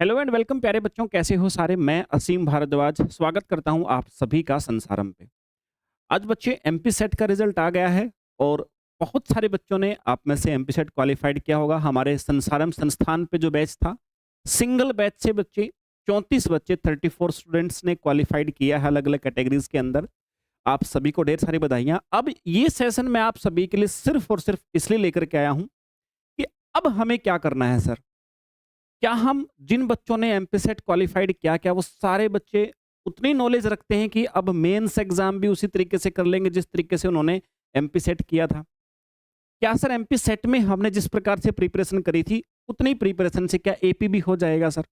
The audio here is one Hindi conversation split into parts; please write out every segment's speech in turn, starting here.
हेलो एंड वेलकम प्यारे बच्चों, कैसे हो सारे। मैं असीम भारद्वाज स्वागत करता हूं आप सभी का संसारम पे। आज बच्चे एमपी सेट का रिजल्ट आ गया है और बहुत सारे बच्चों ने आप में से एमपी सेट क्वालिफाइड किया होगा। हमारे संसारम संस्थान पे जो बैच था, सिंगल बैच से बच्चे 34 बच्चे 34 स्टूडेंट्स ने क्वालिफाइड किया है अलग अलग कैटेगरीज के अंदर। आप सभी को ढेर सारी बधाइयां। अब ये सेशन मैं आप सभी के लिए सिर्फ और सिर्फ इसलिए लेकर के आया हूं कि अब हमें क्या करना है सर। क्या हम जिन बच्चों ने एमपी सेट क्वालिफाइड किया, क्या वो सारे बच्चे उतनी नॉलेज रखते हैं कि अब मेंस एग्जाम भी उसी तरीके से कर लेंगे जिस तरीके से उन्होंने एमपी सेट किया था? क्या सर एमपी सेट में हमने जिस प्रकार से प्रिपरेशन करी थी उतनी प्रिपरेशन से क्या एपी भी हो जाएगा सर?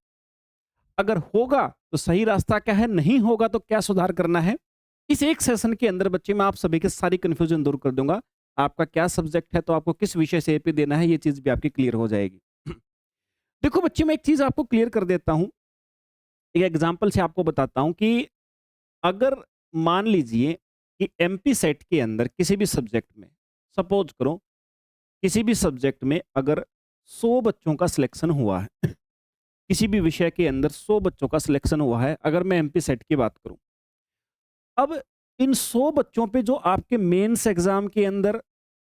अगर होगा तो सही रास्ता क्या है, नहीं होगा तो क्या सुधार करना है? इस एक सेशन के अंदर बच्चे मैं आप सभी के सारी कंफ्यूजन दूर कर दूंगा। आपका क्या सब्जेक्ट है तो आपको किस विषय से एपी देना है, ये चीज भी आपकी क्लियर हो जाएगी। देखो बच्चे, मैं एक चीज आपको क्लियर कर देता हूं। एक एग्जाम्पल से आपको बताता हूं कि अगर मान लीजिए कि एमपी सेट के अंदर किसी भी सब्जेक्ट में, सपोज करो किसी भी सब्जेक्ट में अगर 100 बच्चों का सिलेक्शन हुआ है, किसी भी विषय के अंदर 100 बच्चों का सिलेक्शन हुआ है, अगर मैं एमपी सेट की बात करूं, अब इन 100 बच्चों पे जो आपके मेंस एग्जाम के अंदर,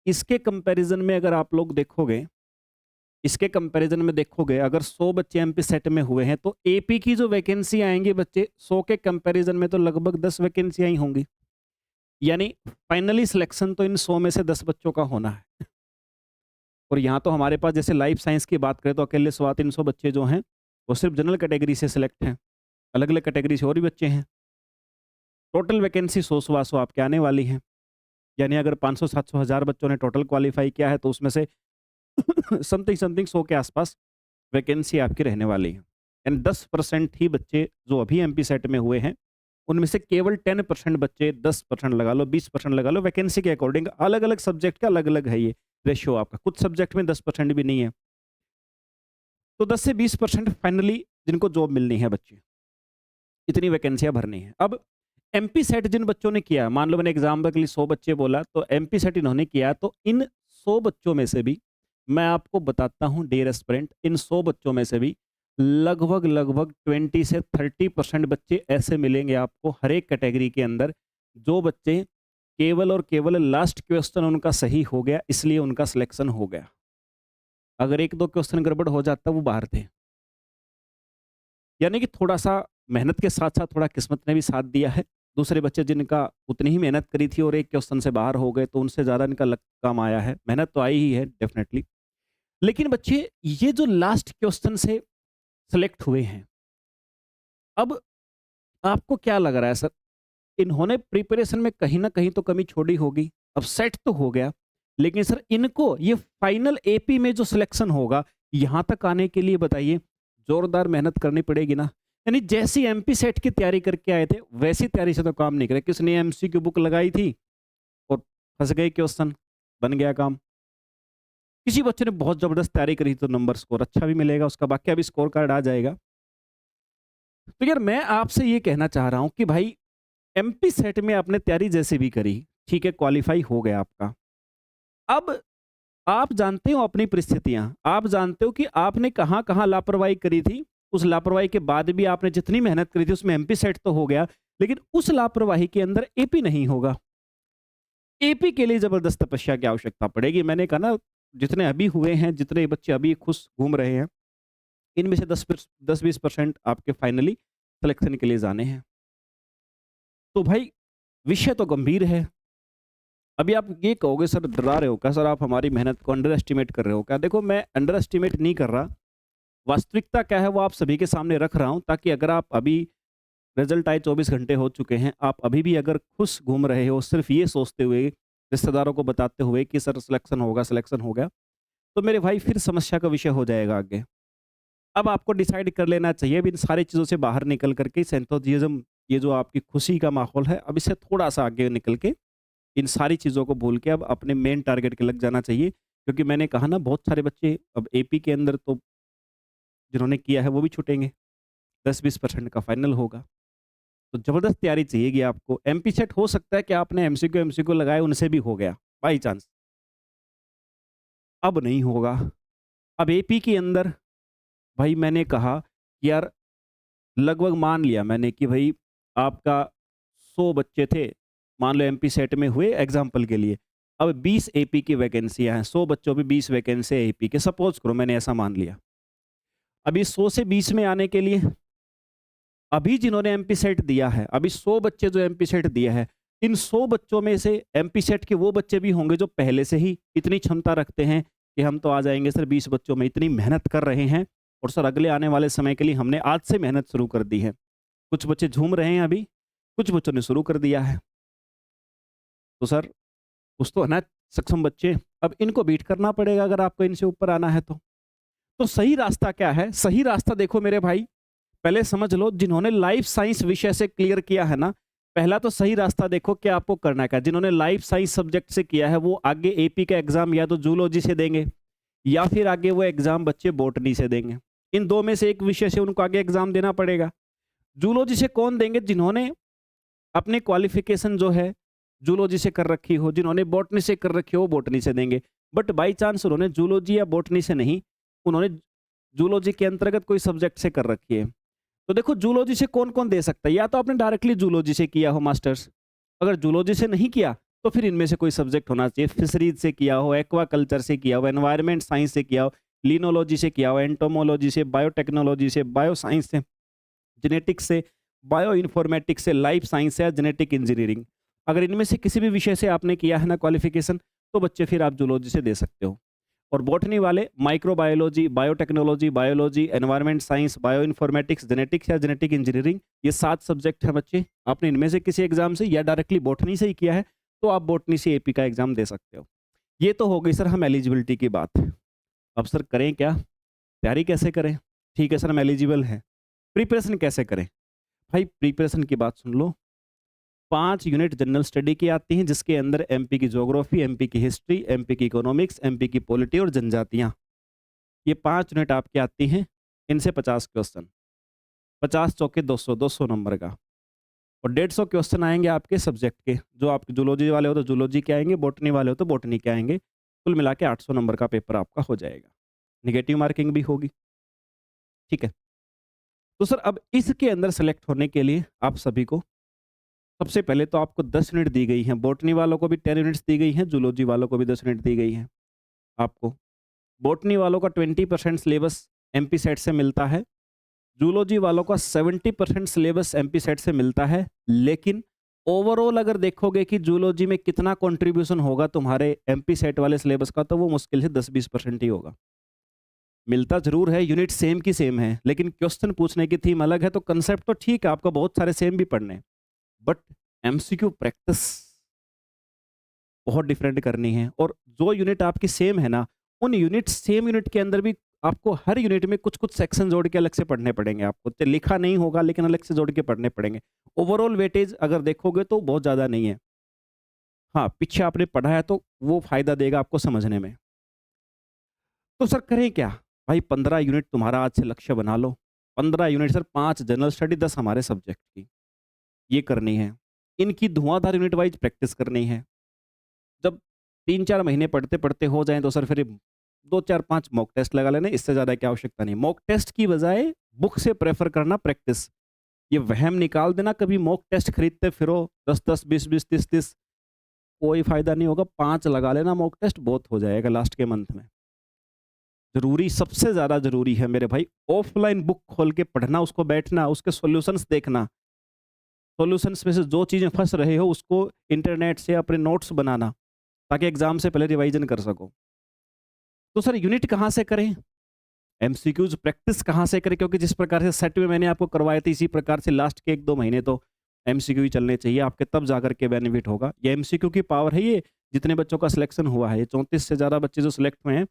इसके कंपैरिजन में अगर आप लोग देखोगे, इसके कंपैरिजन में देखोगे, अगर 100 बच्चे एमपी सेट में हुए हैं तो एपी की जो वैकेंसी आएंगी बच्चे 100 के कंपैरिजन में तो लगभग 10 वैकेंसियां ही होंगी। यानी फाइनली सिलेक्शन तो इन 100 में से 10 बच्चों का होना है। और यहाँ तो हमारे पास जैसे लाइफ साइंस की बात करें तो अकेले 100-300 बच्चे जो हैं वो सिर्फ जनरल कैटेगरी से सिलेक्ट हैं। अलग अलग कैटेगरी से और भी बच्चे हैं। टोटल वैकेंसी 100 आपके आने वाली हैं। यानी अगर 500-700 हज़ार बच्चों ने टोटल क्वालिफाई किया है तो उसमें से समथिंग समथिंग 100 के आसपास वैकेंसी आपकी रहने वाली है। यानी 10% ही बच्चे जो अभी एमपी सेट में हुए हैं उनमें से केवल 10% बच्चे, 10% लगा लो, 20% लगा लो, वैकेंसी के अकॉर्डिंग अलग अलग सब्जेक्ट का अलग अलग है ये रेशियो आपका। कुछ सब्जेक्ट में 10% भी नहीं है, तो 10 से 20% फाइनली जिनको जॉब मिलनी है बच्चे, इतनी वैकेंसियां भरनी है। अब एमपी सेट जिन बच्चों ने किया, मान लो मैंने एग्जाम्पल के लिए 100 बच्चे बोला, तो एमपी सेट इन्होंने किया, तो इन 100 बच्चों में से भी मैं आपको बताता हूं डियर एस्पिरेंट, इन 100 बच्चों में से भी लगभग लगभग 20 से 30% बच्चे ऐसे मिलेंगे आपको हर एक कैटेगरी के अंदर, जो बच्चे केवल और केवल लास्ट क्वेश्चन उनका सही हो गया इसलिए उनका सिलेक्शन हो गया। अगर एक दो क्वेश्चन गड़बड़ हो जाता वो बाहर थे। यानी कि थोड़ा सा मेहनत के साथ साथ थोड़ा किस्मत ने भी साथ दिया है। दूसरे बच्चे जिनका उतनी ही मेहनत करी थी और एक क्वेश्चन से बाहर हो गए तो उनसे ज़्यादा इनका लक काम आया है। मेहनत तो आई ही है डेफिनेटली। लेकिन बच्चे, ये जो लास्ट क्वेश्चन से सेलेक्ट हुए हैं, अब आपको क्या लग रहा है सर, इन्होंने प्रिपरेशन में कहीं ना कहीं तो कमी छोड़ी होगी। अब सेट तो हो गया, लेकिन सर इनको ये फाइनल एपी में जो सिलेक्शन होगा, यहां तक आने के लिए बताइए जोरदार मेहनत करनी पड़ेगी ना। यानी जैसी एमपी सेट की तैयारी करके आए थे वैसी तैयारी से तो काम नहीं करे। किसने एमसीक्यू बुक लगाई थी और फंस गए क्वेश्चन, बन गया काम। किसी बच्चे ने बहुत जबरदस्त तैयारी करी तो नंबर स्कोर अच्छा भी मिलेगा उसका, बाकी अभी स्कोर कार्ड आ जाएगा। तो यार मैं आपसे ये कहना चाह रहा हूं कि भाई, एमपी सेट में आपने तैयारी जैसे भी करी, ठीक है, क्वालिफाई हो गया आपका। अब आप जानते हो अपनी परिस्थितियां, आप जानते हो कि आपने कहां कहां लापरवाही करी थी। उस लापरवाही के बाद भी आपने जितनी मेहनत करी थी उसमें एमपी सेट तो हो गया, लेकिन उस लापरवाही के अंदर एपी नहीं होगा। एपी के लिए जबरदस्त तपस्या की आवश्यकता पड़ेगी। मैंने कहा ना, जितने अभी हुए हैं, जितने बच्चे अभी खुश घूम रहे हैं, इनमें से 10-20% आपके फाइनली सिलेक्शन के लिए जाने हैं। तो भाई, विषय तो गंभीर है। अभी आप ये कहोगे सर डरा रहे हो क्या, सर आप हमारी मेहनत को अंडर एस्टिमेट कर रहे हो क्या? देखो, मैं अंडर एस्टिमेट नहीं कर रहा। वास्तविकता क्या है वो आप सभी के सामने रख रहा हूं, ताकि अगर आप अभी, रिजल्ट आए 24 घंटे हो चुके हैं, आप अभी भी अगर खुश घूम रहे हो सिर्फ ये सोचते हुए, रिश्तेदारों को बताते हुए कि सर सिलेक्शन होगा, सिलेक्शन हो गया, तो मेरे भाई फिर समस्या का विषय हो जाएगा आगे। अब आपको डिसाइड कर लेना चाहिए, अब इन सारी चीज़ों से बाहर निकल करके सेंथोजिज्म, ये जो आपकी खुशी का माहौल है, अब इससे थोड़ा सा आगे निकल के इन सारी चीज़ों को भूल के अब अपने मेन टारगेट के लग जाना चाहिए। क्योंकि मैंने कहा ना, बहुत सारे बच्चे अब एपी के अंदर तो जिन्होंने किया है वो भी छूटेंगे। 10-20% का फाइनल होगा। तो ज़बरदस्त तैयारी चाहिएगी आपको। एमपी सेट हो सकता है कि आपने एमसीक्यू लगाए उनसे भी हो गया, बाई चांस। अब नहीं होगा। अब एपी के अंदर भाई मैंने कहा कि यार लगभग मान लिया मैंने कि भई आपका 100 बच्चे थे, मान लो एमपी सेट में हुए एग्ज़ाम्पल के लिए। अब 20 एपी की वैकेंसियाँ हैं, 100 बच्चों पे 20 वैकेंसी है एपी के, सपोज़ करो मैंने ऐसा मान लिया। अब इस 100 से 20 में आने के लिए अभी जिन्होंने एमपी सेट दिया है, अभी 100 बच्चे जो एमपी सेट दिया है, इन 100 बच्चों में से एमपी सेट के वो बच्चे भी होंगे जो पहले से ही इतनी क्षमता रखते हैं कि हम तो आ जाएँगे सर 20 बच्चों में, इतनी मेहनत कर रहे हैं और सर अगले आने वाले समय के लिए हमने आज से मेहनत शुरू कर दी है। कुछ बच्चे झूम रहे हैं अभी, कुछ बच्चों ने शुरू कर दिया है। तो सर कुछ तो है ना सक्षम बच्चे, अब इनको बीट करना पड़ेगा अगर आपको इनसे ऊपर आना है तो। तो सही रास्ता क्या है? सही रास्ता देखो मेरे भाई, पहले समझ लो जिन्होंने लाइफ साइंस विषय से क्लियर किया है ना, पहला तो सही रास्ता देखो कि आपको करना क्या है। जिन्होंने लाइफ साइंस सब्जेक्ट से किया है वो आगे एपी का एग्जाम या तो जूलॉजी से देंगे या फिर आगे वो एग्जाम बच्चे बॉटनी से देंगे। इन दो में से एक विषय से उनको आगे एग्जाम देना पड़ेगा। जूलॉजी से कौन देंगे? जिन्होंने अपनी क्वालिफिकेशन जो है जूलॉजी से कर रखी हो, जिन्होंने बॉटनी से कर रखी हो वो बॉटनी से देंगे। बट बाई चांस उन्होंने जूलॉजी या बॉटनी से नहीं, उन्होंने जूलॉजी के अंतर्गत कोई सब्जेक्ट से कर रखी है। तो देखो जूलॉजी से कौन-कौन दे सकता है? या तो आपने डायरेक्टली जूलॉजी से किया हो मास्टर्स, अगर जूलॉजी से नहीं किया तो फिर इनमें से कोई सब्जेक्ट होना चाहिए। फिशरीज से किया हो, एक्वाकल्चर से किया हो, एनवायरनमेंट साइंस से किया हो, लिनोलॉजी से किया हो, एंटोमोलॉजी से, बायोटेक्नोलॉजी से, बायो साइंस से, जेनेटिक्स से, बायो इन्फॉर्मेटिक्स से, लाइफ साइंस से या जेनेटिक इंजीनियरिंग। अगर इनमें से किसी भी विषय से आपने किया है ना क्वालिफिकेशन, तो बच्चे फिर आप जूलॉजी से दे सकते हो। और बॉटनी वाले microbiology, biotechnology, biology, environment science, bio informatics, genetics या जेनेटिक इंजीनियरिंग, ये 7 सब्जेक्ट हैं बच्चे। आपने इनमें से किसी एग्जाम से या डायरेक्टली बॉटनी से ही किया है, तो आप बॉटनी से एपी का एग्जाम दे सकते हो। ये तो हो गई सर हम एलिजिबिलिटी की बात। अब सर करें क्या? तैयारी कैसे करें? ठीक है सर हम एलिजिबल हैं। प्रिपरेशन कैसे करें? भाई प्रिपरेशन की बात सुन लो। 5 यूनिट जनरल स्टडी की आती हैं जिसके अंदर एमपी की ज्योग्राफी, एमपी की हिस्ट्री, एमपी की इकोनॉमिक्स, एमपी की पॉलिटी और जनजातियाँ। ये 5 यूनिट आपकी आती हैं, इनसे 50 क्वेश्चन, 50 चौके 200, 200 नंबर का और 150 क्वेश्चन आएँगे आपके सब्जेक्ट के, जो आप जूलॉजी वाले हो तो जूलॉजी के आएँगे, बॉटनी वाले हो तो बॉटनी के आएँगे। कुल मिला के 800 नंबर का पेपर आपका हो जाएगा। नेगेटिव मार्किंग भी होगी, ठीक है? तो सर अब इसके अंदर सेलेक्ट होने के लिए आप सभी को सबसे पहले तो आपको 10 यूनिट दी गई हैं, बॉटनी वालों को भी 10 यूनिट्स दी गई हैं, जूलॉजी वालों को भी 10 यूनिट दी गई हैं आपको। बॉटनी वालों का 20% सिलेबस एमपी सेट से मिलता है, जूलॉजी वालों का 70% सिलेबस एमपी सेट से मिलता है, लेकिन ओवरऑल अगर देखोगे कि जूलॉजी में कितना कंट्रीब्यूशन होगा तुम्हारे एमपी सेट वाले सिलेबस का, तो वो मुश्किल से 10-20% ही होगा। मिलता ज़रूर है, यूनिट सेम की सेम है, लेकिन क्वेश्चन पूछने की थीम अलग है, तो कंसेप्ट तो ठीक है, आपको बहुत सारे सेम भी पढ़ने हैं, बट एमसीक्यू प्रैक्टिस बहुत डिफरेंट करनी है। और जो यूनिट आपकी सेम है ना, उन यूनिट सेम यूनिट के अंदर भी आपको हर यूनिट में कुछ-कुछ सेक्शन जोड़ के अलग से पढ़ने पड़ेंगे आपको। तो लिखा नहीं होगा लेकिन अलग से जोड़ के पढ़ने पड़ेंगे। ओवरऑल वेटेज अगर देखोगे तो बहुत ज़्यादा नहीं है। हाँ, पीछे आपने पढ़ा है तो वो फ़ायदा देगा आपको समझने में। तो सर करें क्या? भाई 15 यूनिट तुम्हारा आज से लक्ष्य बना लो। 15 यूनिट सर 5 जनरल स्टडी, 10 हमारे सब्जेक्ट की, ये करनी है। इनकी धुआँधार यूनिट वाइज़ प्रैक्टिस करनी है। जब 3-4 महीने पढ़ते-पढ़ते हो जाएँ तो सर फिर 2-4-5 मॉक टेस्ट लगा लेना, इससे ज़्यादा की आवश्यकता नहीं। मॉक टेस्ट की बजाय बुक से प्रेफ़र करना प्रैक्टिस। ये वहम निकाल देना कभी मॉक टेस्ट खरीदते फिरो 10-10, 20-20, 30-30, कोई फ़ायदा नहीं होगा। 5 लगा लेना मॉक टेस्ट, बहुत हो जाएगा लास्ट के मंथ में। ज़रूरी, सबसे ज़्यादा ज़रूरी है मेरे भाई ऑफ़लाइन बुक खोल के पढ़ना, उसको बैठना, उसके सॉल्यूशंस देखना। सॉल्यूशंस में से जो चीज़ें फँस रहे हो उसको इंटरनेट से अपने नोट्स बनाना, ताकि एग्ज़ाम से पहले रिवाइज़न कर सको। तो सर यूनिट कहाँ से करें? एमसीक्यूज़ प्रैक्टिस कहाँ से करें? क्योंकि जिस प्रकार से सेट में मैंने आपको करवाए थे इसी प्रकार से लास्ट के 1-2 महीने तो एमसीक्यू ही चलने चाहिए आपके, तब जाकर के बेनिफिट होगा। ये एमसीक्यू की पावर है ये, जितने बच्चों का सिलेक्शन हुआ है, ये 34 से ज़्यादा बच्चे जो सिलेक्ट हुए हैं,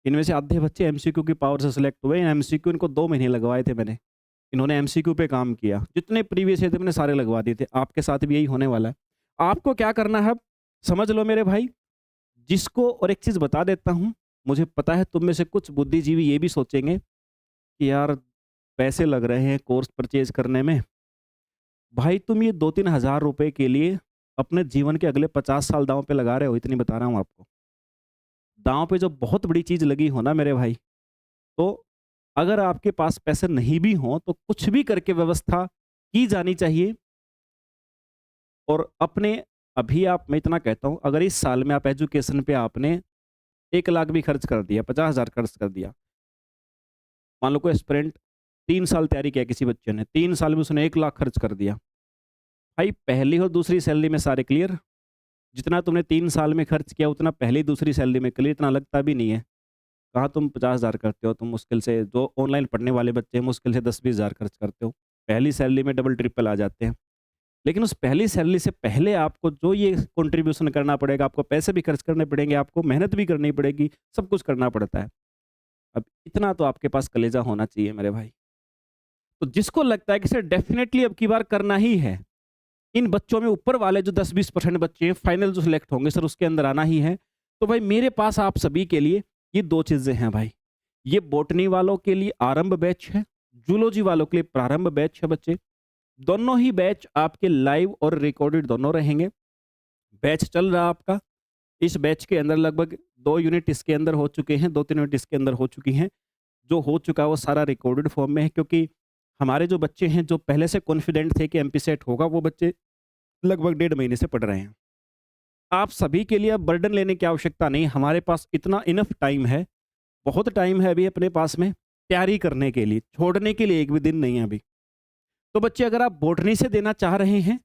इनमें से आधे बच्चे एमसीक्यू की पावर से सिलेक्ट हुए हैं। एमसीक्यू इनको 2 महीने लगवाए थे मैंने। इन्होंने एमसीक्यू पे काम किया। जितने प्रीवियस ईयर थे मैंने सारे लगवा दिए थे। आपके साथ भी यही होने वाला है। आपको क्या करना है अब, समझ लो मेरे भाई, जिसको और एक चीज़ बता देता हूँ, मुझे पता है तुम में से कुछ बुद्धिजीवी ये भी सोचेंगे कि यार पैसे लग रहे हैं कोर्स परचेज़ करने में। भाई तुम ये 2-3 हज़ार रुपए के लिए अपने जीवन के अगले 50 साल दाँव पे लगा रहे हो, इतनी बता रहा हूँ आपको। दाँव पे जब बहुत बड़ी चीज़ लगी हो ना मेरे भाई, तो अगर आपके पास पैसे नहीं भी हों तो कुछ भी करके व्यवस्था की जानी चाहिए। और अपने अभी आप मैं इतना कहता हूँ, अगर इस साल में आप एजुकेशन पे आपने 1 लाख भी खर्च कर दिया, 50,000 खर्च कर दिया, मान लो कोई एस्पिरेंट 3 साल तैयारी किया किसी बच्चे ने, 3 साल में उसने 1 लाख खर्च कर दिया। भाई पहली और दूसरी सैलरी में सारे क्लियर, जितना तुमने 3 साल में खर्च किया उतना पहली दूसरी सैलरी में क्लियर, इतना लगता भी नहीं है। कहाँ तुम 50,000 करते हो, तुम मुश्किल से जो ऑनलाइन पढ़ने वाले बच्चे हैं मुश्किल से 10-20,000 खर्च करते हो। पहली सैलरी में डबल ट्रिपल आ जाते हैं। लेकिन उस पहली सैलरी से पहले आपको जो ये कंट्रीब्यूशन करना पड़ेगा, आपको पैसे भी खर्च करने पड़ेंगे, आपको मेहनत भी करनी पड़ेगी, सब कुछ करना पड़ता है। अब इतना तो आपके पास कलेजा होना चाहिए मेरे भाई। तो जिसको लगता है कि सर डेफ़िनेटली अब की बार करना ही है, इन बच्चों में ऊपर वाले जो 10-20% बच्चे हैं फाइनल जो सिलेक्ट होंगे सर उसके अंदर आना ही है। तो भाई मेरे पास आप सभी के लिए ये 2 चीज़ें हैं भाई। ये बॉटनी वालों के लिए आरंभ बैच है, जूलॉजी वालों के लिए प्रारंभ बैच है बच्चे। दोनों ही बैच आपके लाइव और रिकॉर्डेड दोनों रहेंगे। बैच चल रहा आपका। इस बैच के अंदर लगभग 2 यूनिट इसके अंदर हो चुके हैं, 2-3 यूनिट इसके अंदर हो चुकी हैं। जो हो चुका है वो सारा रिकॉर्डेड फॉर्म में है, क्योंकि हमारे जो बच्चे हैं जो पहले से कॉन्फिडेंट थे कि एमपी सेट होगा, वो बच्चे लगभग 1.5 महीने से पढ़ रहे हैं। आप सभी के लिए अब बर्डन लेने की आवश्यकता नहीं, हमारे पास इतना इनफ टाइम है, बहुत टाइम है अभी अपने पास में तैयारी करने के लिए, छोड़ने के लिए एक भी दिन नहीं है अभी। तो बच्चे अगर आप बॉटनी से देना चाह रहे हैं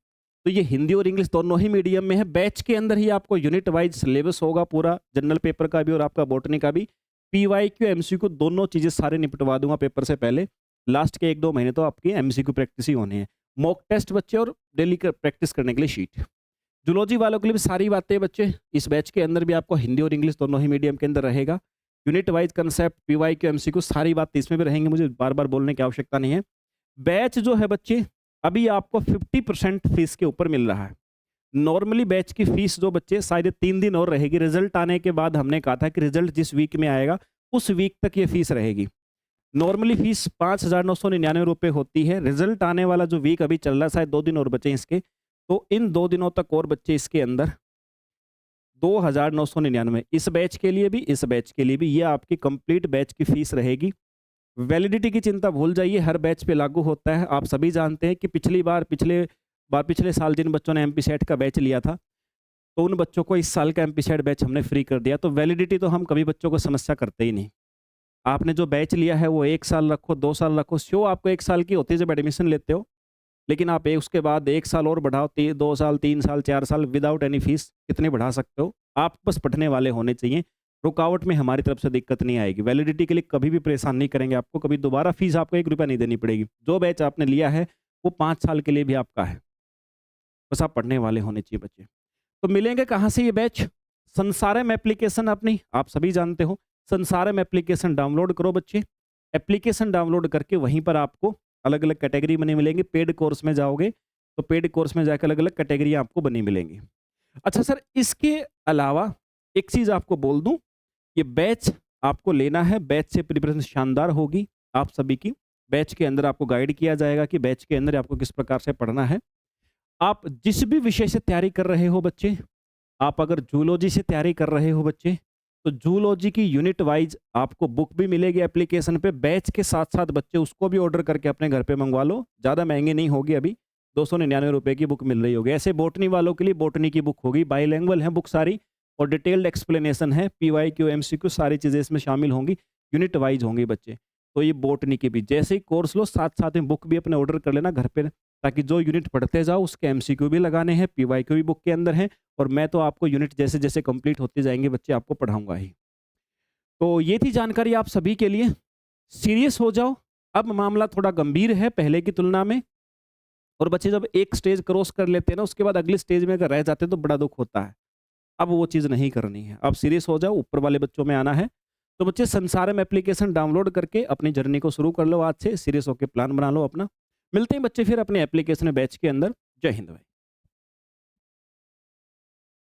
तो ये हिंदी और इंग्लिश दोनों ही मीडियम में है। बैच के अंदर ही आपको यूनिट वाइज सिलेबस होगा पूरा, जनरल पेपर का भी और आपका बॉटनी का भी। पीवाईक्यू एमसीक्यू दोनों चीज़ें सारे निपटवा दूंगा पेपर से पहले। लास्ट के 1-2 महीने तो आपकी एमसीक्यू प्रैक्टिस ही होनी है। मॉक टेस्ट बच्चे और डेली प्रैक्टिस करने के लिए शीट। जूलॉजी वालों के लिए भी सारी बातें बच्चे इस बैच के अंदर भी आपको हिंदी और इंग्लिश दोनों ही मीडियम के अंदर रहेगा। Unit wise concept, PYQ MCQ सारी बात इसमें भी रहेंगी, मुझे बार बार बोलने की आवश्यकता नहीं है। बैच जो है बच्चे अभी आपको 50% फीस के ऊपर मिल रहा है। नॉर्मली बैच की फीस जो बच्चे शायद 3 दिन और रहेगी, रिजल्ट आने के बाद हमने कहा था कि रिजल्ट जिस वीक में आएगा उस वीक तक ये फीस रहेगी। नॉर्मली फीस 5,999 रुपये होती है। रिजल्ट आने वाला जो वीक अभी चल रहा है, शायद 2 दिन और बचे हैं इसके, तो इन 2 दिनों तक और बच्चे इसके अंदर 2,999 इस बैच के लिए भी, इस बैच के लिए भी, ये आपकी कंप्लीट बैच की फीस रहेगी। वैलिडिटी की चिंता भूल जाइए, हर बैच पे लागू होता है। आप सभी जानते हैं कि पिछले साल जिन बच्चों ने एमपी सेट का बैच लिया था, तो उन बच्चों को इस साल का एमपी सेट बैच हमने फ्री कर दिया। तो वैलिडिटी तो हम कभी बच्चों को समस्या करते ही नहीं। आपने जो बैच लिया है वो 1 साल रखो, 2 साल रखो, शो आपको 1 साल की होती है जब एडमिशन लेते हो, लेकिन आप उसके बाद 1 साल और बढ़ाओ, 2 साल, 3 साल, 4 साल विदाउट एनी फीस कितने बढ़ा सकते हो। आप बस पढ़ने वाले होने चाहिए। रुकावट में हमारी तरफ से दिक्कत नहीं आएगी। वैलिडिटी के लिए कभी भी परेशान नहीं करेंगे आपको, कभी दोबारा फीस आपको 1 रुपया नहीं देनी पड़ेगी। जो बैच आपने लिया है वो 5 साल के लिए भी आपका है। बस आप पढ़ने वाले होने चाहिए बच्चे। तो मिलेंगे कहाँ से ये बैच? संसारम एप्लीकेशन अपनी आप सभी जानते हो। संसारम एप्लीकेशन डाउनलोड करो बच्चे। एप्लीकेशन डाउनलोड करके वहीं पर आपको अलग-अलग कैटेगरी बनी मिलेंगी। पेड कोर्स में जाओगे तो पेड कोर्स में जाकर अलग-अलग कैटेगरी आपको बनी मिलेंगी। अच्छा सर, इसके अलावा एक चीज़ आपको बोल दूँ, ये बैच आपको लेना है, बैच से प्रिपरेशन शानदार होगी आप सभी की। बैच के अंदर आपको गाइड किया जाएगा कि बैच के अंदर आपको किस प्रकार से पढ़ना है। आप जिस भी विषय से तैयारी कर रहे हो बच्चे, आप अगर जूलॉजी से तैयारी कर रहे हो बच्चे, तो जूलॉजी की यूनिट वाइज आपको बुक भी मिलेगी एप्लीकेशन पे। बैच के साथ-साथ बच्चे उसको भी ऑर्डर करके अपने घर पे मंगवा लो। ज़्यादा महँगी नहीं होगी, अभी 299 रुपए की बुक मिल रही होगी। ऐसे बॉटनी वालों के लिए बॉटनी की बुक होगी, बाइलिंगुअल है बुक सारी और डिटेल्ड एक्सप्लेनेशन है, पीवाईक्यू, एमसीक्यू सारी चीज़ें इसमें शामिल होंगी, यूनिट वाइज होंगी बच्चे। तो ये बॉटनी की भी जैसे ही कोर्स लो, साथ-साथ में बुक भी अपने ऑर्डर कर लेना घर पे, ताकि जो यूनिट पढ़ते जाओ उसके एमसीक्यू भी लगाने हैं, पीवाईक्यू भी बुक के अंदर है और मैं तो आपको यूनिट जैसे-जैसे कंप्लीट होते जाएँगे बच्चे आपको पढ़ाऊँगा ही। तो ये थी जानकारी आप सभी के लिए। सीरियस हो जाओ, अब मामला थोड़ा गंभीर है पहले की तुलना में, और बच्चे जब एक स्टेज क्रॉस कर लेते हैं ना, उसके बाद अगली स्टेज में अगर रह जाते हैं तो बड़ा दुःख होता है। अब वो चीज़ नहीं करनी है। अब सीरियस हो जाओ, ऊपर वाले बच्चों में आना है। तो बच्चे संसारम एप्लीकेशन डाउनलोड करके अपनी जर्नी को शुरू कर लो आज से, सीरियस होके प्लान बना लो अपना। मिलते हैं बच्चे फिर अपने एप्लीकेशन बैच के अंदर। जय हिंद भाई।